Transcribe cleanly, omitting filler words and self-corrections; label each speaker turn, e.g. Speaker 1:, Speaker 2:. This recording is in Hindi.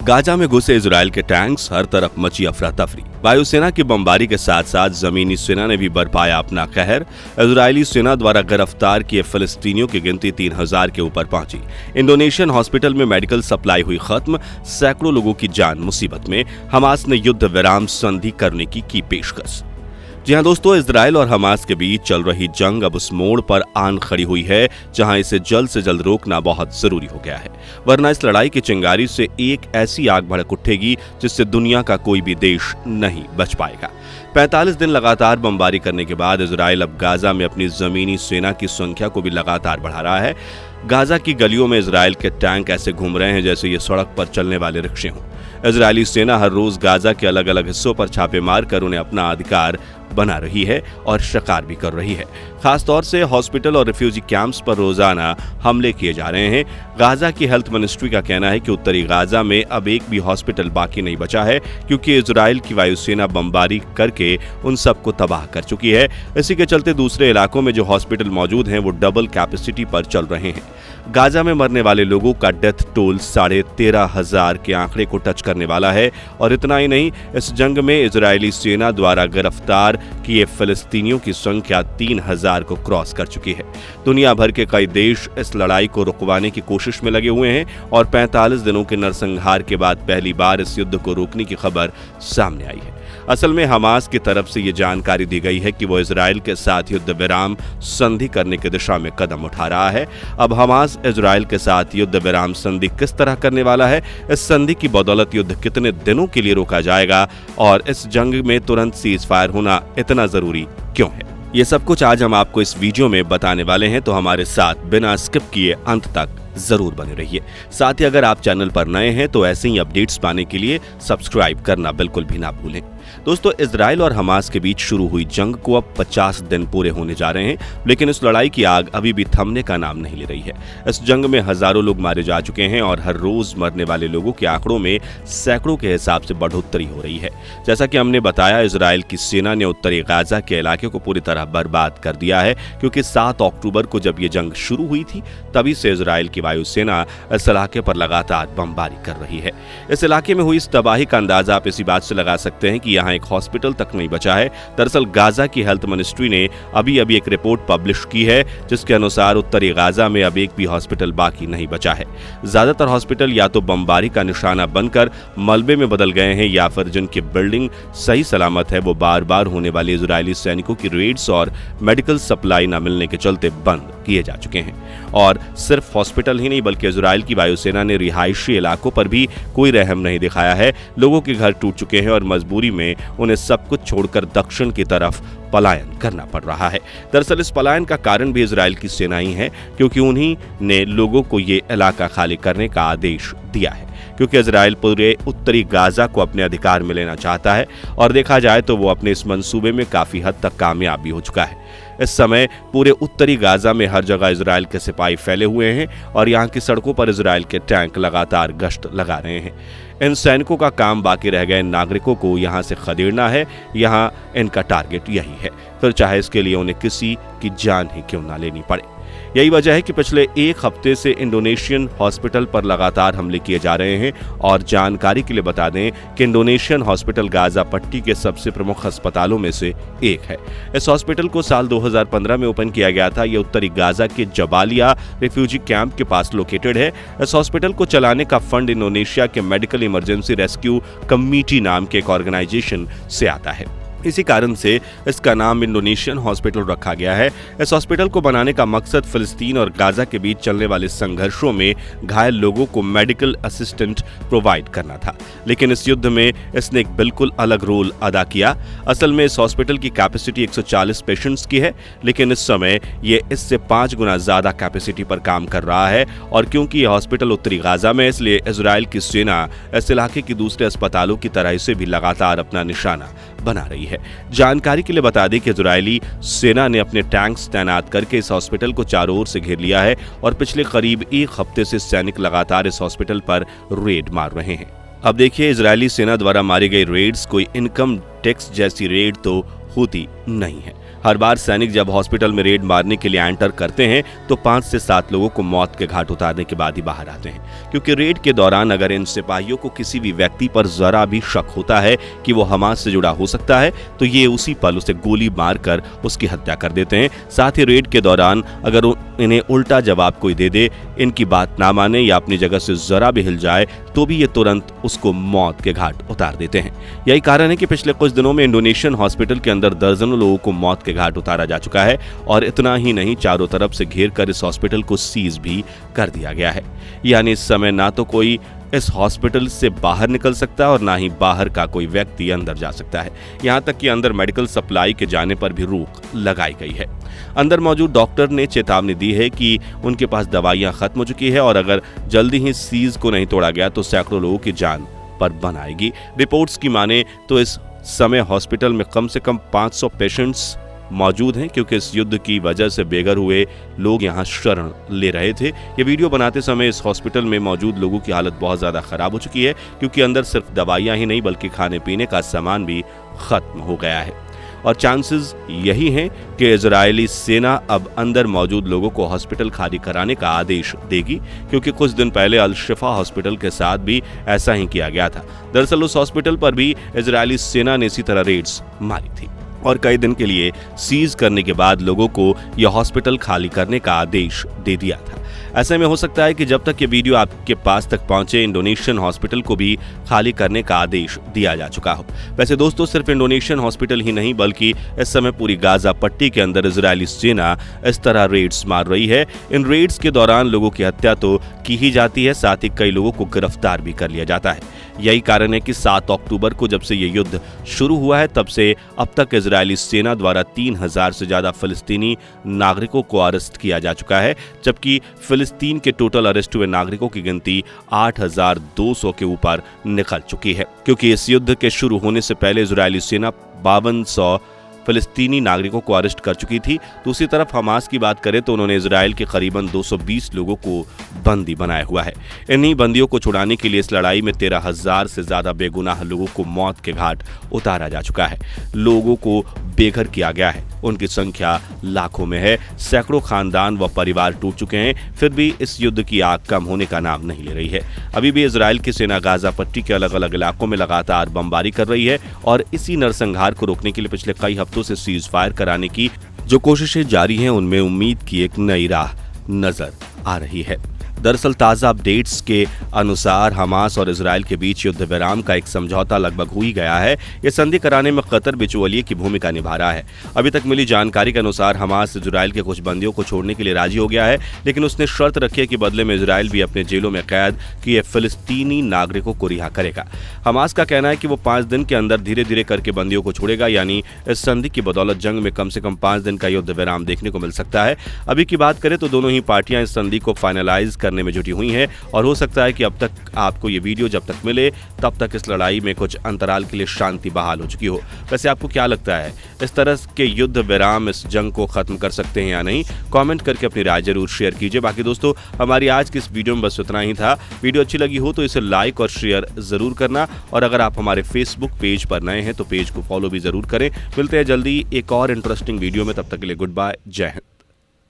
Speaker 1: गाजा में घुसे इजराइल के टैंक्स, हर तरफ मची अफरा तफरी। वायुसेना की बमबारी के साथ साथ जमीनी सेना ने भी बरपाया अपना कहर। इजरायली सेना द्वारा गिरफ्तार किए फिलिस्तीनियों की गिनती 3000 के ऊपर पहुंची। इंडोनेशियन हॉस्पिटल में मेडिकल सप्लाई हुई खत्म, सैकड़ों लोगों की जान मुसीबत में। हमास ने युद्ध विराम संधि करने की पेशकश। जी हां दोस्तों, इजराइल और हमास के बीच चल रही जंग अब उस मोड़ पर आन खड़ी हुई है जहां इसे जल्द से जल्द रोकना बहुत जरूरी हो गया है, वरना इस लड़ाई की चिंगारी से एक ऐसी आग भड़क उठेगी जिससे दुनिया का कोई भी देश नहीं बच पाएगा। 45 दिन लगातार बमबारी करने के बाद इजराइल अब गाजा में अपनी जमीनी सेना की संख्या को भी लगातार बढ़ा रहा है। गाजा की गलियों में इजराइल के टैंक ऐसे घूम रहे हैं जैसे ये सड़क पर चलने वाले रिक्शे हों। इजरायली सेना हर रोज गाजा के अलग अलग हिस्सों पर छापे मारकर उन्हें अपना अधिकार बना रही है और शिकार भी कर रही है। खासतौर से हॉस्पिटल और रिफ्यूजी कैंप्स पर रोजाना हमले किए जा रहे हैं। गाजा की हेल्थ मिनिस्ट्री का कहना है कि उत्तरी गाजा में अब एक भी हॉस्पिटल बाकी नहीं बचा है क्योंकि इजराइल की वायुसेना बमबारी करके उन सबको तबाह कर चुकी है। इसी के चलते दूसरे इलाकों में जो हॉस्पिटल मौजूद हैं वो डबल कैपेसिटी पर चल रहे हैं। गाजा में मरने वाले लोगों का डेथ टोल 13,500 के आंकड़े को टच करने वाला है। और इतना ही नहीं, इस जंग में इजरायली सेना द्वारा गिरफ्तार किए फिलिस्तीनियों की संख्या 3000 को क्रॉस कर चुकी है। दुनिया भर के कई देश इस लड़ाई को रुकवाने की कोशिश में लगे हुए हैं और 45 दिनों के नरसंहार के बाद पहली बार इस युद्ध को रोकने की खबर सामने आई है। असल में हमास की तरफ से ये जानकारी दी गई है कि वो इजराइल के साथ युद्ध विराम संधि करने की दिशा में कदम उठा रहा है। अब हमास इजराइल के साथ युद्ध विराम संधि किस तरह करने वाला है, इस संधि की बदौलत युद्ध कितने दिनों के लिए रोका जाएगा और इस जंग में तुरंत सीज फायर होना इतना जरूरी क्यों है, ये सब कुछ आज हम आपको इस वीडियो में बताने वाले हैं। तो हमारे साथ बिना स्किप किए अंत तक जरूर बने रहिए। साथ ही अगर आप चैनल पर नए हैं तो ऐसे ही अपडेट्स पाने के लिए सब्सक्राइब करना बिल्कुल भी ना भूलें। दोस्तों, इजराइल और हमास के बीच शुरू हुई जंग को अब 50 दिन पूरे होने जा रहे हैं, लेकिन इस लड़ाई की आग अभी भी थमने का नाम नहीं ले रही है। इस जंग में हजारों लोग मारे जा चुके हैं और हर रोज मरने वाले लोगों के आंकड़ों में सैकड़ों के हिसाब से बढ़ोतरी हो रही है। जैसा कि हमने बताया, इजराइल की सेना ने उत्तरी गाजा के इलाके को पूरी तरह बर्बाद कर दिया है क्योंकि 7 अक्टूबर को जब ये जंग शुरू हुई थी तभी से इजराइल की वायुसेना इस इलाके पर लगातार बमबारी कर रही है। इस इलाके में हुई इस तबाही का अंदाजा आप इसी बात से लगा सकते हैं कि यहाँ एक हॉस्पिटल तक नहीं बचा है। दरअसल गाजा की हेल्थ मिनिस्ट्री ने अभी एक रिपोर्ट पब्लिश की है जिसके अनुसार उत्तरी गाजा में अब एक भी हॉस्पिटल बाकी नहीं बचा है। ज्यादातर हॉस्पिटल या तो बमबारी का निशाना बनकर मलबे में बदल गए हैं या फिर जिनकी बिल्डिंग सही सलामत है वो बार बार होने वाले इजरायली सैनिकों की रेड्स और मेडिकल सप्लाई न मिलने के चलते बंद किए जा चुके हैं। और सिर्फ हॉस्पिटल ही नहीं बल्कि इजराइल की वायुसेना ने रिहायशी इलाकों पर भी कोई रहम नहीं दिखाया है। लोगों के घर टूट चुके हैं और मजबूरी में उन्हें सब कुछ छोड़कर दक्षिण की तरफ पलायन करना पड़ रहा है। दरअसल इस पलायन का कारण भी इजराइल की सेना ही है क्योंकि उन्हीं ने लोगों को ये इलाका खाली करने का आदेश दिया है क्योंकि इजराइल पूरे उत्तरी गाजा को अपने अधिकार में लेना चाहता है और देखा जाए तो वो अपने इस मंसूबे में काफी हद तक कामयाब भी हो चुका है। इस समय पूरे उत्तरी गाजा में हर जगह इजराइल के सिपाही फैले हुए हैं और यहाँ की सड़कों पर इजराइल के टैंक लगातार गश्त लगा रहे हैं। इन सैनिकों का काम बाकी रह गए नागरिकों को यहाँ से खदेड़ना है। यहाँ इनका टारगेट यही है, फिर चाहे इसके लिए उन्हें किसी की जान ही क्यों ना लेनी पड़े। यही वजह है कि पिछले एक हफ्ते से इंडोनेशियन हॉस्पिटल पर लगातार हमले किए जा रहे हैं। और जानकारी के लिए बता दें कि इंडोनेशियन हॉस्पिटल गाजा पट्टी के सबसे प्रमुख अस्पतालों में से एक है। इस हॉस्पिटल को साल 2015 में ओपन किया गया था। ये उत्तरी गाजा के जबालिया रिफ्यूजी कैंप के पास लोकेटेड है। इस हॉस्पिटल को चलाने का फंड इंडोनेशिया के मेडिकल इमरजेंसी रेस्क्यू कमिटी नाम के एक ऑर्गेनाइजेशन से आता है। इसी कारण से इसका नाम इंडोनेशियन हॉस्पिटल रखा गया है। इस हॉस्पिटल को बनाने का मकसद फिलिस्तीन और गाजा के बीच चलने वाले संघर्षों में घायल लोगों को मेडिकल असिस्टेंट प्रोवाइड करना था, लेकिन इस युद्ध में इसने एक बिल्कुल अलग रोल अदा किया। असल में इस हॉस्पिटल की कैपेसिटी 140 पेशेंट्स की है, लेकिन इस समय ये इससे 5 गुना ज्यादा कैपेसिटी पर काम कर रहा है। और क्योंकि यह हॉस्पिटल उत्तरी गाजा में है, इसलिए इजराइल की सेना इस इलाके के दूसरे अस्पतालों की तरह इसे भी लगातार अपना निशाना बना रही है। जानकारी के लिए बता दें कि इजरायली सेना ने अपने टैंक्स तैनात करके इस हॉस्पिटल को चारों ओर से घेर लिया है और पिछले करीब एक हफ्ते से सैनिक लगातार इस हॉस्पिटल पर रेड मार रहे हैं। अब देखिए, इजरायली सेना द्वारा मारी गई रेड्स कोई इनकम टैक्स जैसी रेड तो होती नहीं है। हर बार सैनिक जब हॉस्पिटल में रेड मारने के लिए एंटर करते हैं तो 5 से 7 लोगों को मौत के घाट उतारने के बाद ही बाहर आते हैं, क्योंकि रेड के दौरान अगर इन सिपाहियों को किसी भी व्यक्ति पर जरा भी शक होता है कि वो हमास से जुड़ा हो सकता है तो ये उसी पल उसे गोली मारकर उसकी हत्या कर देते हैं। साथ ही रेड के दौरान अगर इन्हें उल्टा जवाब कोई दे दे, इनकी बात ना माने या अपनी जगह से जरा भी हिल जाए तो भी ये तुरंत उसको मौत के घाट उतार देते हैं। यही कारण है कि पिछले कुछ दिनों में इंडोनेशियन हॉस्पिटल के अंदर दर्जनों लोगों को मौत के घाट उतारा जा चुका है और इतना ही नहीं, चारों तरफ से घेर कर इस हॉस्पिटल को सीज भी कर दिया गया है। यानी इस समय ना तो कोई इस हॉस्पिटल से बाहर निकल सकता है और ना ही बाहर का कोई व्यक्ति अंदर जा सकता है। यहाँ तक कि अंदर मेडिकल सप्लाई के जाने पर भी रोक लगाई गई है। अंदर मौजूद डॉक्टर ने चेतावनी दी है कि उनके पास दवाइयां खत्म हो चुकी है और अगर जल्दी ही सीज को नहीं तोड़ा गया तो सैकड़ों लोगों की जान पर बन आएगी। रिपोर्ट्स की माने तो इस समय हॉस्पिटल में कम से कम 500 पेशेंट्स मौजूद हैं, क्योंकि इस युद्ध की वजह से बेघर हुए लोग यहां शरण ले रहे थे। ये वीडियो बनाते समय इस हॉस्पिटल में मौजूद लोगों की हालत बहुत ज्यादा खराब हो चुकी है, क्योंकि अंदर सिर्फ दवाइयां ही नहीं बल्कि खाने पीने का सामान भी खत्म हो गया है। और चांसेस यही हैं कि इजरायली सेना अब अंदर मौजूद लोगों को हॉस्पिटल खाली कराने का आदेश देगी, क्योंकि कुछ दिन पहले अल शिफा हॉस्पिटल के साथ भी ऐसा ही किया गया था। दरअसल उस हॉस्पिटल पर भी इजरायली सेना ने इसी तरह रेड्स मारी थी और कई दिन के लिए सीज करने के बाद लोगों को यह हॉस्पिटल खाली करने का आदेश दे दिया था। ऐसे में हो सकता है कि जब तक ये वीडियो आपके पास तक पहुंचे इंडोनेशियन हॉस्पिटल को भी खाली करने का आदेश दिया जा चुका हो। वैसे दोस्तों, सिर्फ इंडोनेशियन हॉस्पिटल ही नहीं बल्कि इस समय पूरी गाजा पट्टी के अंदर इजरायली सेना इस तरह रेड्स मार रही है। इन रेड्स के दौरान लोगों की हत्या तो की ही जाती है, साथ ही कई लोगों को गिरफ्तार भी कर लिया जाता है। यही कारण है कि 7 अक्टूबर को जब से ये युद्ध शुरू हुआ है तब से अब तक इजरायली सेना द्वारा 3000 से ज्यादा फिलिस्तीनी नागरिकों को अरेस्ट किया जा चुका है, जबकि फिलिस्तीन के टोटल अरेस्ट हुए नागरिकों की गिनती 8200 के ऊपर निकल चुकी है, क्योंकि इस युद्ध के शुरू होने से पहले इजरायली सेना 5200 फिलिस्तीनी नागरिकों को अरेस्ट कर चुकी थी। दूसरी तरफ हमास की बात करें तो उन्होंने इजराइल के करीबन 220 लोगों को बंदी बनाया हुआ है। इन्हीं बंदियों को छुड़ाने के लिए इस लड़ाई में 13,000 से ज्यादा बेगुनाह लोगों को मौत के घाट उतारा जा चुका है। लोगों को बेघर किया गया है, उनकी संख्या लाखों में है। सैकड़ों खानदान व परिवार टूट चुके हैं, फिर भी इस युद्ध की आग कम होने का नाम नहीं ले रही है। अभी भी इजराइल की सेना गाजा पट्टी के अलग अलग इलाकों में लगातार बमबारी कर रही है और इसी नरसंहार को रोकने के लिए पिछले कई हफ्तों से सीज फायर कराने की जो कोशिशें जारी हैं उनमें उम्मीद की एक नई राह नजर आ रही है। दरअसल ताज़ा अपडेट्स के अनुसार हमास और इजराइल के बीच युद्ध विराम का एक समझौता लगभग हो ही गया है। ये संधि कराने में कतर बिचौलिए की भूमिका निभा रहा है। अभी तक मिली जानकारी के अनुसार हमास इजराइल के कुछ बंदियों को छोड़ने के लिए राजी हो गया है, लेकिन उसने शर्त रखी है कि बदले में इजराइल भी अपने जेलों में कैद किए फिलिस्तीनी नागरिकों को रिहा करेगा। हमास का कहना है कि वो 5 दिन के अंदर धीरे धीरे करके बंदियों को छोड़ेगा, यानी इस संधि की बदौलत जंग में कम से कम 5 दिन का युद्ध विराम देखने को मिल सकता है। अभी की बात करें तो दोनों ही पार्टियां इस संधि को फाइनलाइज करने में जुटी हुई हैं और हो सकता है कि अब तक आपको ये वीडियो जब तक मिले तब तक इस लड़ाई में कुछ अंतराल के लिए शांति बहाल हो चुकी हो। वैसे आपको क्या लगता है, इस तरह के युद्ध विराम इस जंग को खत्म कर सकते हैं या नहीं? कमेंट करके अपनी राय जरूर शेयर कीजिए। बाकी दोस्तों, हमारी आज की इस वीडियो में बस इतना ही था। वीडियो अच्छी लगी हो तो इसे लाइक और शेयर जरूर करना और अगर आप हमारे फेसबुक पेज पर नए हैं तो पेज को फॉलो भी जरूर करें। मिलते हैं जल्दी एक और इंटरेस्टिंग वीडियो में, तब तक के लिए गुड बाय, जय हिंद।